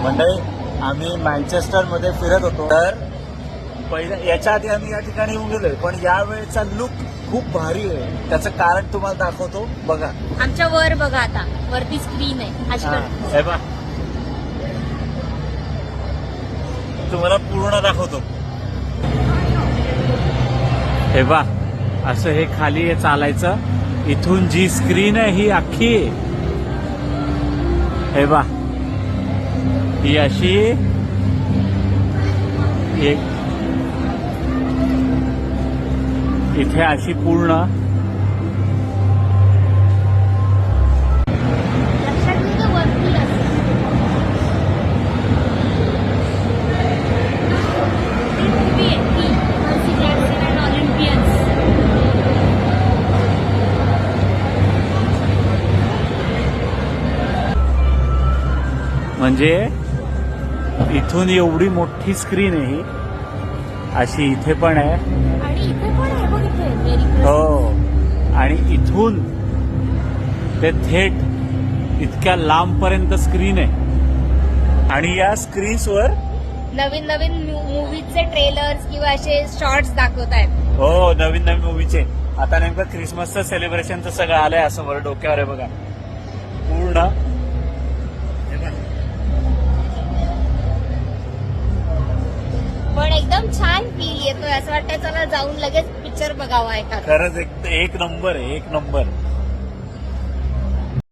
मंडळी आम्ही मँचेस्टर मध्ये फिरत होतो, तर पहिल्या याच्या आधी आम्ही या ठिकाणी येऊन गेलोय, पण यावेळेचा लुक खूप भारी आहे. त्याचं कारण तुम्हाला दाखवतो, बघा. आमच्या वर बघा, आता वरती स्क्रीन आहे अशी. हे बघा, तुम्हाला पूर्ण दाखवतो. हे बा, असं हे खाली हे चालायचं. इथून जी स्क्रीन आहे ही अख्खी, हे बा, ही अशी एक इथे अशी पूर्ण लक्षात ठेवा वरती ऑलिम्पियन्स. म्हणजे इथून एवढी मोठी स्क्रीन आहे ही, अशी इथे पण आहे. आणि इथे पण आहे बघ, इथे मेरी क्रिसमस. हो, आणि इथून ते थेट इतक्या लांबपर्यंत स्क्रीन आहे. आणि या स्क्रीन्सवर नवीन नवीन मूवीजचे ट्रेलर्स किंवा असे शॉर्ट्स दाखवत आहेत. हो, नवीन नवीन मूवीचे. आता नेमकं क्रिसमसचं सेलिब्रेशनचं सगळं आलंय असं वर डोक्यावर आहे बघा पूर्ण. पण एकदम छान फील येतोय, असं वाटतंय चला जाऊन लगेच पिक्चर बघावा एखादा. खरंच एक नंबर आहे, एक नंबर.